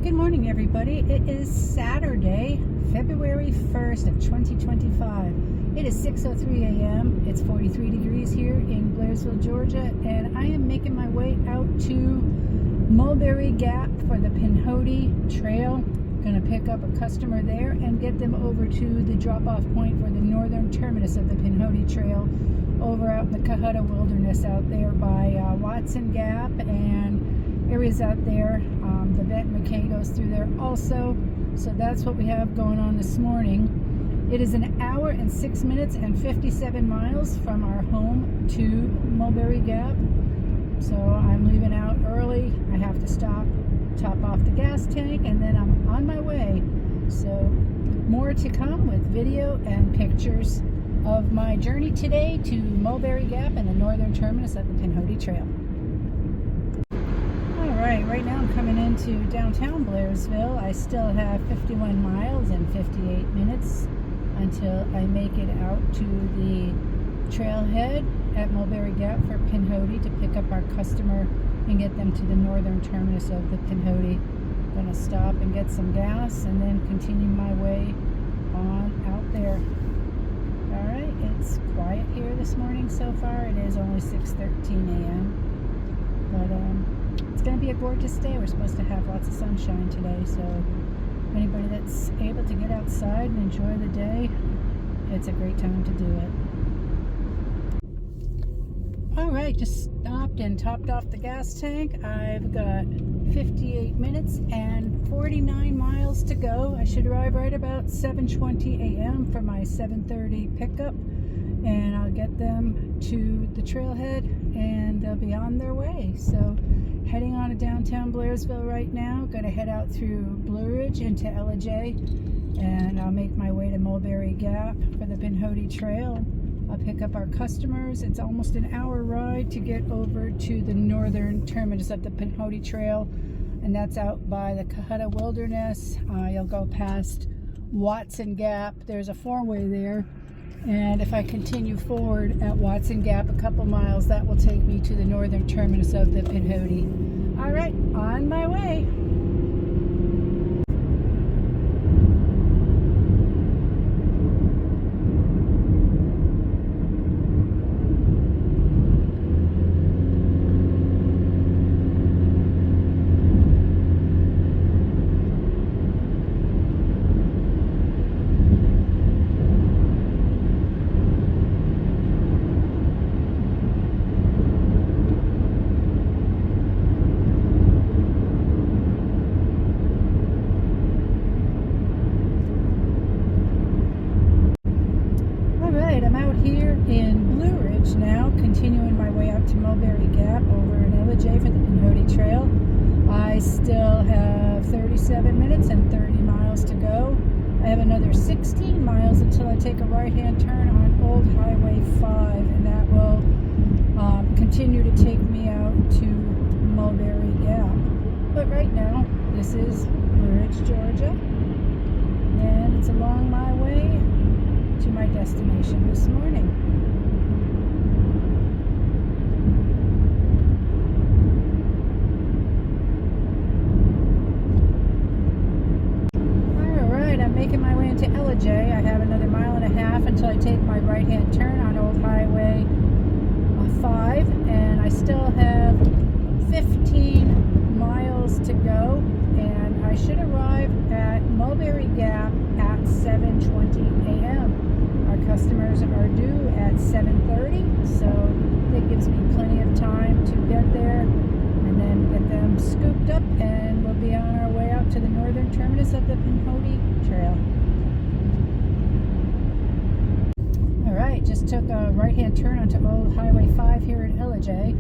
Good morning, everybody. It is Saturday, February 1st of 2025. It is 6:03 a.m. It's 43 degrees here in Blairsville, Georgia, and I am making my way out to Mulberry Gap for the Pinhoti Trail. Going to pick up a customer there and get them over to the drop-off point for the northern terminus of the Pinhoti Trail over out in the Cahutta Wilderness out there by Watson Gap and areas out there. The Benton McKay goes through there also. So that's what we have going on this morning. It is an hour and 6 minutes and 57 miles from our home to Mulberry Gap. So I'm leaving out early. I have to stop, top off the gas tank, and then I'm on my way. So more to come with video and pictures of my journey today to Mulberry Gap and the northern terminus of the Pinhoti Trail. Alright, right now I'm coming into downtown Blairsville. I still have 51 miles and 58 minutes until I make it out to the trailhead at Mulberry Gap for Pinhoti to pick up our customer and get them to the northern terminus of the Pinhoti. I'm going to stop and get some gas and then continue my way on out there. Alright, it's quiet here this morning so far. It is only 6:13 a.m. But it's going to be a gorgeous day. We're supposed to have lots of sunshine today, so anybody that's able to get outside and enjoy the day, it's a great time to do it. Alright, just stopped and topped off the gas tank. I've got 58 minutes and 49 miles to go. I should arrive right about 7:20 a.m. for my 7:30 pickup, and I'll get them to the trailhead and they'll be on their way. So heading on to downtown Blairsville right now. Going to head out through Blue Ridge into Ellijay, and I'll make my way to Mulberry Gap for the Pinhoti Trail. I'll pick up our customers. It's almost an hour ride to get over to the northern terminus of the Pinhoti Trail, and that's out by the Cahutta Wilderness. You'll go past Watson Gap. There's a four-way there, and if I continue forward at Watson Gap a couple miles, that will take me to the northern terminus of the Pinhoti. All right, on my way. I'm out here in Blue Ridge now, continuing my way out to Mulberry Gap over in Ellijay for the Pinhoti Trail. I still have 37 minutes and 30 miles to go. I have another 16 miles until I take a right-hand turn on Old Highway 5, and that will continue to take me out to Mulberry Gap. But right now, this is Blue Ridge, Georgia, and it's along my way to my destination this morning. Alright, I'm making my way into Ellijay. I have another mile and a half until I take my right-hand turn on Old Highway 5, and I still have 15 miles to go, and I should arrive at Mulberry Gap at 7:20 a.m. Our customers are due at 7:30, so that gives me plenty of time to get there and then get them scooped up, and we'll be on our way out to the northern terminus of the Pinhoti Trail. Alright, just took a right-hand turn onto Old Highway 5 here at Ellijay,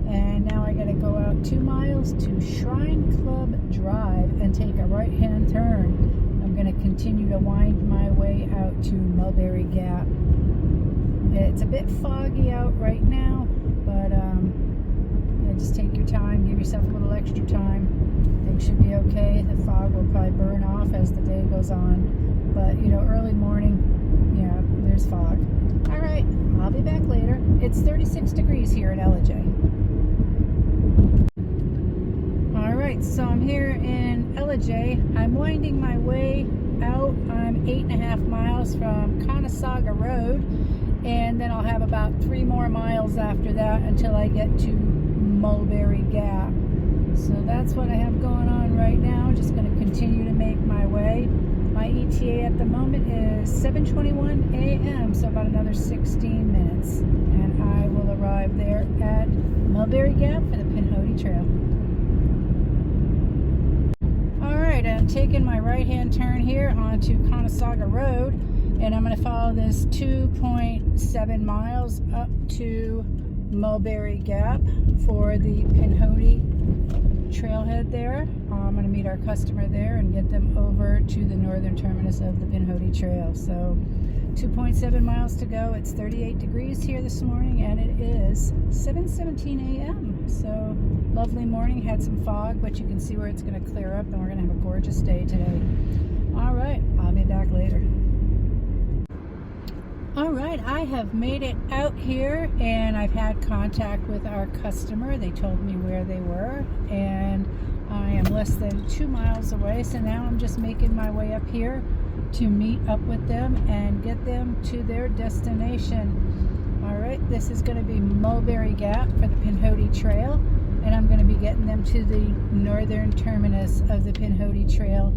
and now I gotta go out 2 miles to Shrine Club Drive and take a right-hand turn. I'm going to continue to wind my way out to Mulberry Gap. It's a bit foggy out right now, but just take your time, give yourself a little extra time. Things should be okay. The fog will probably burn off as the day goes on, but early morning, there's fog. All right, I'll be back later. It's 36 degrees here in Ellijay. All right. Alright, so I'm here in Ellijay. I'm winding my way out. I'm 8.5 miles from Conasauga Road, and then I'll have about 3 more miles after that until I get to Mulberry Gap. So that's what I have going on right now. Just going to continue to make my way. My ETA at the moment is 7:21 a.m., so about another 16 minutes. And I will arrive there at Mulberry Gap for the Pinhoti Trail. Alright, I'm taking my right-hand turn here onto Conasauga Road, and I'm going to follow this 2.7 miles up to Mulberry Gap for the Pinhoti trailhead there. I'm going to meet our customer there and get them over to the northern terminus of the Pinhoti Trail. So 2.7 miles to go. It's 38 degrees here this morning, and it is 7:17 a.m. So lovely morning. Had some fog, but you can see where it's going to clear up, and we're going to have a gorgeous day today. All right, I'll be back later. All right, I have made it out here, and I've had contact with our customer. They told me where they were, and I am less than 2 miles away. So now I'm just making my way up here to meet up with them and get them to their destination. All right, this is going to be Mulberry Gap for the Pinhoti Trail, and I'm going to be getting them to the northern terminus of the Pinhoti Trail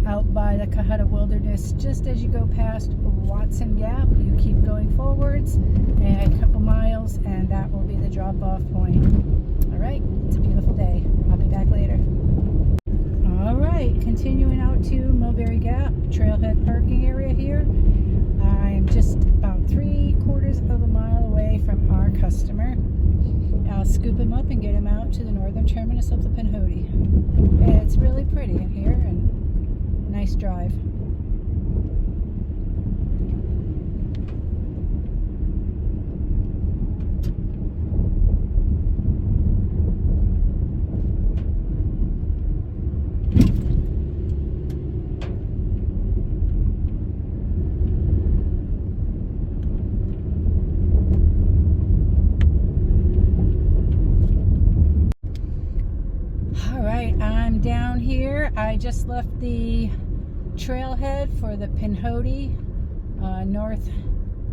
out by the Cohutta Wilderness. Just as you go past Watson Gap, you keep going forwards and a couple miles, and that will be the drop-off point. All right, it's a beautiful day. I'll be back later. All right, continuing out to Mulberry Gap, trailhead parking area here. I'm just about 3/4 of a mile away from our customer. I'll scoop him up and get him out to the northern terminus of the Pinhoti. It's really pretty in here, and nice drive. All right, I'm down here. I just left the trailhead for the Pinhoti north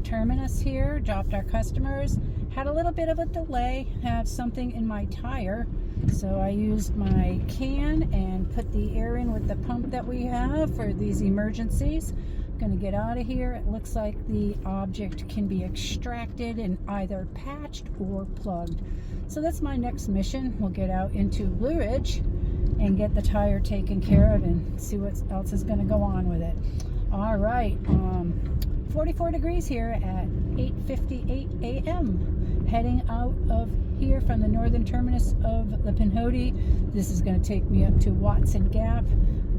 terminus here. Dropped our customers. Had a little bit of a delay. Had something in my tire, so I used my can and put the air in with the pump that we have for these emergencies. Going to get out of here. It looks like the object can be extracted and either patched or plugged. So that's my next mission. We'll get out into Blue Ridge and get the tire taken care of and see what else is going to go on with it. All right, 44 degrees here at 8:58 a.m. Heading out of here from the northern terminus of the Pinhoti. This is going to take me up to Watson Gap,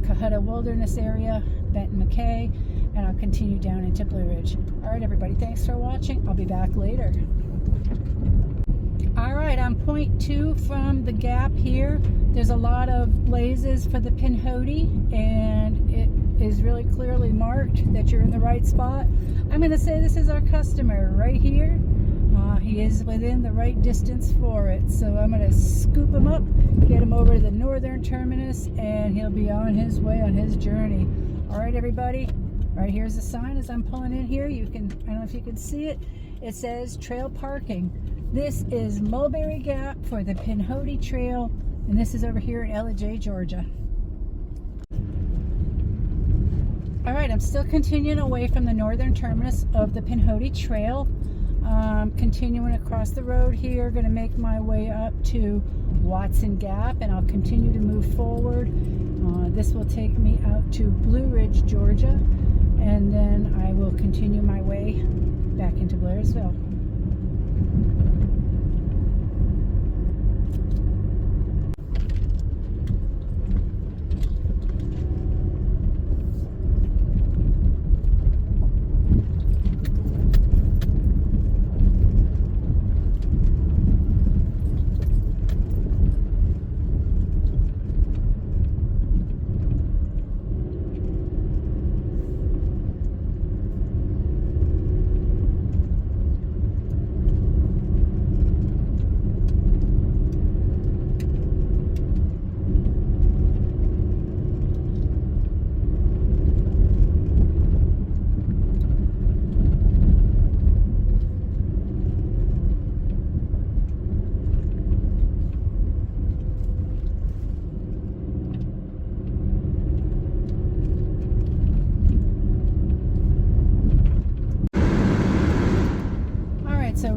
Cohutta Wilderness area, Benton McKay, and I'll continue down into Blue Ridge. All right, everybody, thanks for watching. I'll be back later. All right, I'm 0.2 from the gap here. There's a lot of blazes for the Pinhoti, and it is really clearly marked that you're in the right spot. I'm going to say this is our customer right here. He is within the right distance for it. So I'm going to scoop him up, get him over to the northern terminus, and he'll be on his way on his journey. All right, everybody. Right here's the sign as I'm pulling in here. I don't know if you can see it. It says trail parking. This is Mulberry Gap for the Pinhoti Trail, and this is over here in Ellijay, Georgia. All right, I'm still continuing away from the northern terminus of the Pinhoti Trail. Continuing across the road here, going to make my way up to Watson Gap, and I'll continue to move forward. This will take me out to Blue Ridge, Georgia, and then I will continue my way back into Blairsville.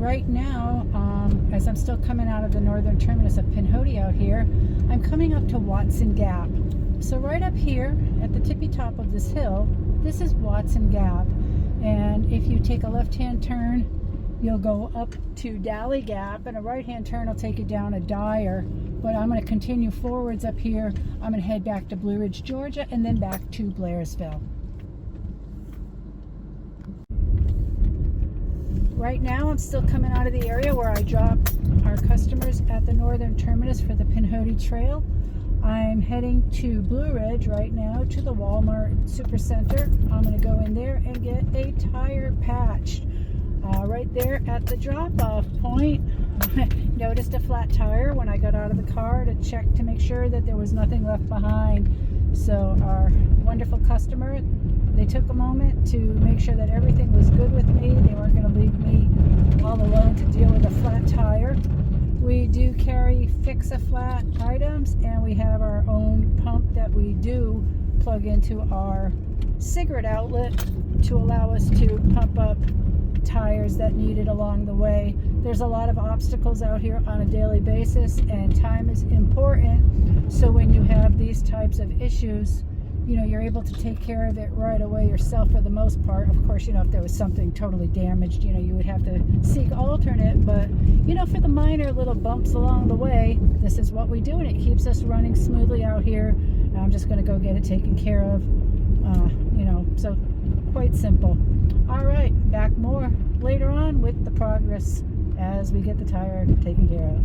right now, as I'm still coming out of the northern terminus of Pinhoti out here, I'm coming up to Watson Gap. So right up here at the tippy top of this hill, this is Watson Gap. And if you take a left-hand turn, you'll go up to Dally Gap, and a right-hand turn will take you down a Dyer. But I'm going to continue forwards up here. I'm going to head back to Blue Ridge, Georgia, and then back to Blairsville. Right now, I'm still coming out of the area where I dropped our customers at the northern terminus for the Pinhoti Trail. I'm heading to Blue Ridge right now to the Walmart Supercenter. I'm going to go in there and get a tire patched. Right there at the drop-off point, I noticed a flat tire when I got out of the car to check to make sure that there was nothing left behind. So our wonderful customer, they took a moment to make sure that everything was good with me. They weren't going to leave me all alone to deal with a flat tire. We do carry fix-a-flat items, and we have our own pump that we do plug into our cigarette outlet to allow us to pump up tires that needed along the way. There's a lot of obstacles out here on a daily basis, and time is important. So when you have these types of issues, you know, you're able to take care of it right away yourself for the most part. Of course, you know, if there was something totally damaged, you know, you would have to seek alternate, but you know, for the minor little bumps along the way, this is what we do, and it keeps us running smoothly out here. And I'm just going to go get it taken care of, you know, so quite simple. All right, back more later on with the progress as we get the tire taken care of.